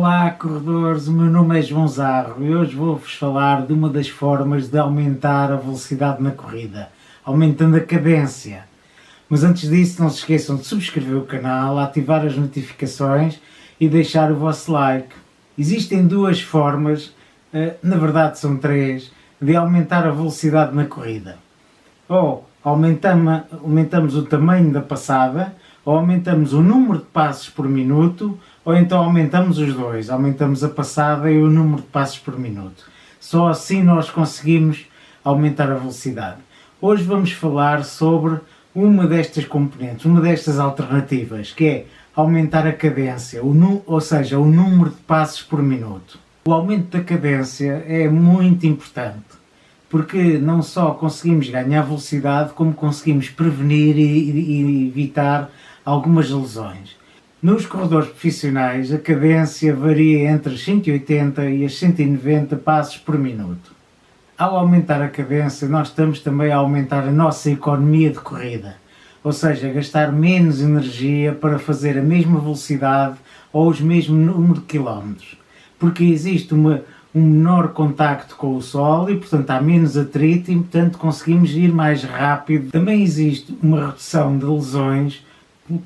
Olá, corredores, o meu nome é João Zarro e hoje vou-vos falar de uma das formas de aumentar a velocidade na corrida, aumentando a cadência. Mas antes disso, não se esqueçam de subscrever o canal, ativar as notificações e deixar o vosso like. Existem duas formas, na verdade são três, de aumentar a velocidade na corrida. Ou aumentamos o tamanho da passada, ou aumentamos o número de passos por minuto, ou então aumentamos os dois, aumentamos a passada e o número de passos por minuto. Só assim nós conseguimos aumentar a velocidade. Hoje vamos falar sobre uma destas componentes, uma destas alternativas, que é aumentar a cadência, ou seja, o número de passos por minuto. O aumento da cadência é muito importante, porque não só conseguimos ganhar velocidade, como conseguimos prevenir e evitar algumas lesões. Nos corredores profissionais, a cadência varia entre os 180 e os 190 passos por minuto. Ao aumentar a cadência, nós estamos também a aumentar a nossa economia de corrida, ou seja, gastar menos energia para fazer a mesma velocidade ou os mesmos número de quilómetros, porque existe um menor contacto com o sol e, portanto, há menos atrito e, portanto, conseguimos ir mais rápido. Também existe uma redução de lesões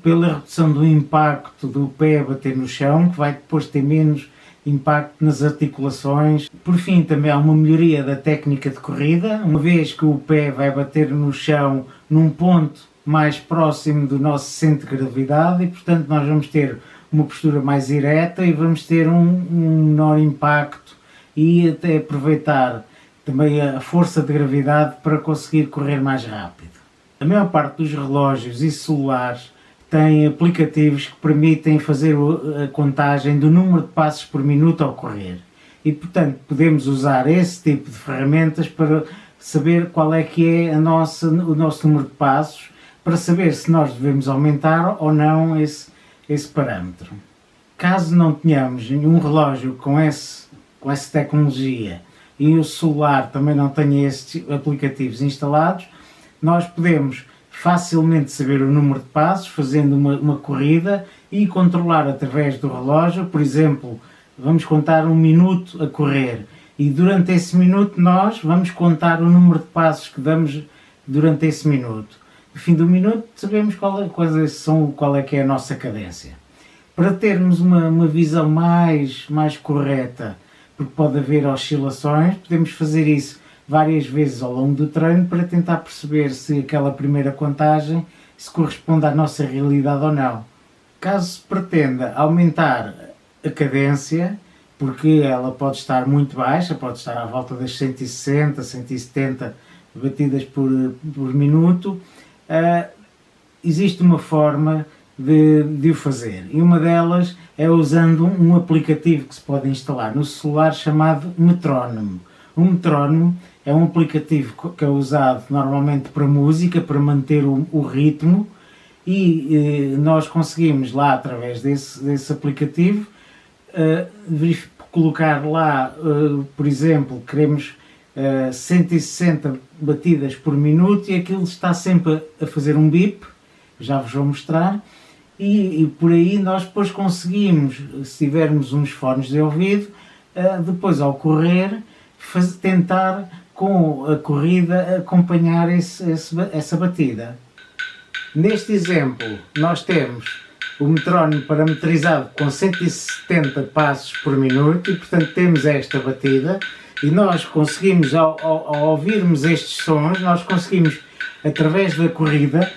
pela redução do impacto do pé a bater no chão, que vai depois ter menos impacto nas articulações. Por fim, também há uma melhoria da técnica de corrida, uma vez que o pé vai bater no chão num ponto mais próximo do nosso centro de gravidade e, portanto, nós vamos ter uma postura mais ereta e vamos ter um menor impacto e até aproveitar também a força de gravidade para conseguir correr mais rápido. A maior parte dos relógios e celulares têm aplicativos que permitem fazer a contagem do número de passos por minuto ao correr e, portanto, podemos usar esse tipo de ferramentas para saber qual é que é o nosso número de passos, para saber se nós devemos aumentar ou não esse parâmetro. Caso não tenhamos nenhum relógio com essa tecnologia e o celular também não tenha esses aplicativos instalados, nós podemos facilmente saber o número de passos fazendo uma corrida e controlar através do relógio. Por exemplo, vamos contar 1 minuto a correr e durante esse minuto nós vamos contar o número de passos que damos durante esse minuto. No fim do minuto sabemos qual é que é a nossa cadência. Para termos uma visão mais correta, porque pode haver oscilações, podemos fazer isso várias vezes ao longo do treino para tentar perceber se aquela primeira contagem se corresponde à nossa realidade ou não. Caso se pretenda aumentar a cadência, porque ela pode estar muito baixa, pode estar à volta das 160, 170 batidas por minuto, existe uma forma de o fazer e uma delas é usando um aplicativo que se pode instalar no celular chamado Metrónomo. O Metrónomo é um aplicativo que é usado normalmente para música, para manter o ritmo e nós conseguimos lá, através desse aplicativo, colocar lá, por exemplo, queremos 160 batidas por minuto e aquilo está sempre a fazer um bip, já vos vou mostrar, e por aí nós depois conseguimos, se tivermos uns fones de ouvido, depois ao correr, tentar com a corrida acompanhar essa batida. Neste exemplo nós temos o metrónomo parametrizado com 170 passos por minuto e, portanto, temos esta batida e nós conseguimos, ao ouvirmos estes sons, nós conseguimos, através da corrida,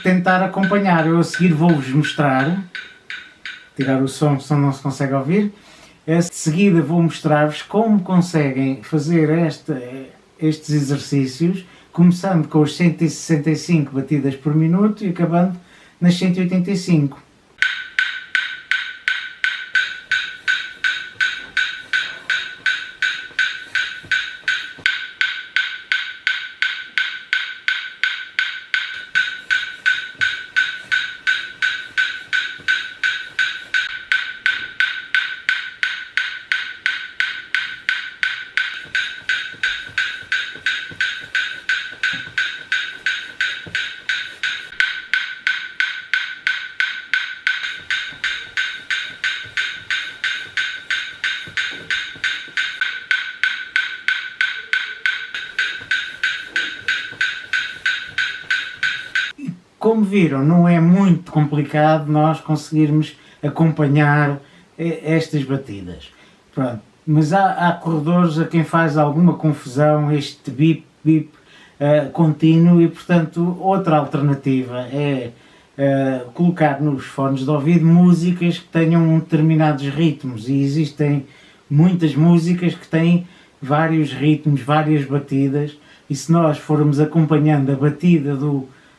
tentar acompanhar. Eu a seguir vou-vos mostrar, tirar o som, senão não se consegue ouvir. De seguida vou mostrar-vos como conseguem fazer estes exercícios, começando com os 165 batidas por minuto e acabando nas 185. como viram, não é muito complicado nós conseguirmos acompanhar estas batidas. Pronto. Mas há corredores a quem faz alguma confusão este bip-bip contínuo e, portanto, outra alternativa é colocar nos fones de ouvido músicas que tenham determinados ritmos, e existem muitas músicas que têm vários ritmos, várias batidas, e se nós formos acompanhando a batida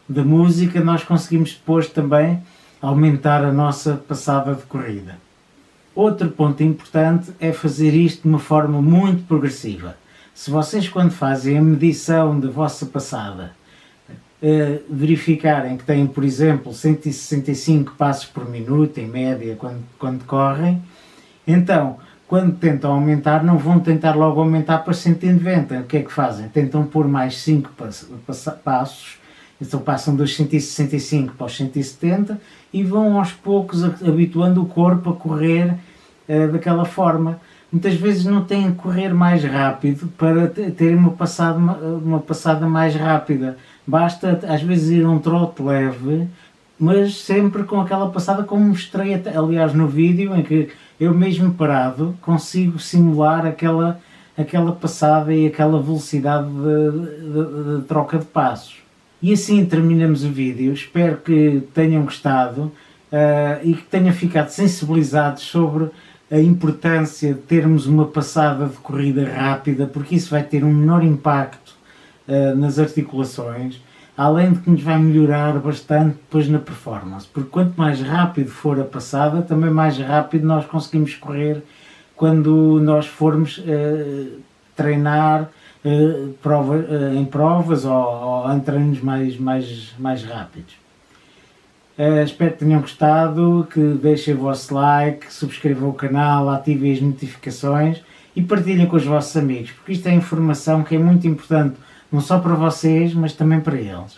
da música, nós conseguimos depois também aumentar a nossa passada de corrida. Outro ponto importante é fazer isto de uma forma muito progressiva. Se vocês, quando fazem a medição da vossa passada, verificarem que têm, por exemplo, 165 passos por minuto, em média, quando correm, então, quando tentam aumentar, não vão tentar logo aumentar para 190. O que é que fazem? Tentam pôr mais 5 passos, então passam dos 165 para os 170 e vão aos poucos habituando o corpo a correr daquela forma. Muitas vezes não têm que correr mais rápido para terem uma passada mais rápida. Basta às vezes ir a um trote leve, mas sempre com aquela passada como mostrei, aliás, no vídeo, em que eu mesmo parado consigo simular aquela passada e aquela velocidade de troca de passos. E assim terminamos o vídeo. Espero que tenham gostado e que tenham ficado sensibilizados sobre a importância de termos uma passada de corrida rápida, porque isso vai ter um menor impacto nas articulações, além de que nos vai melhorar bastante depois na performance, porque quanto mais rápido for a passada, também mais rápido nós conseguimos correr quando nós formos treinar em provas ou em treinos mais rápidos. Espero que tenham gostado, que deixem o vosso like, subscrevam o canal, ativem as notificações e partilhem com os vossos amigos, porque isto é informação que é muito importante, não só para vocês, mas também para eles.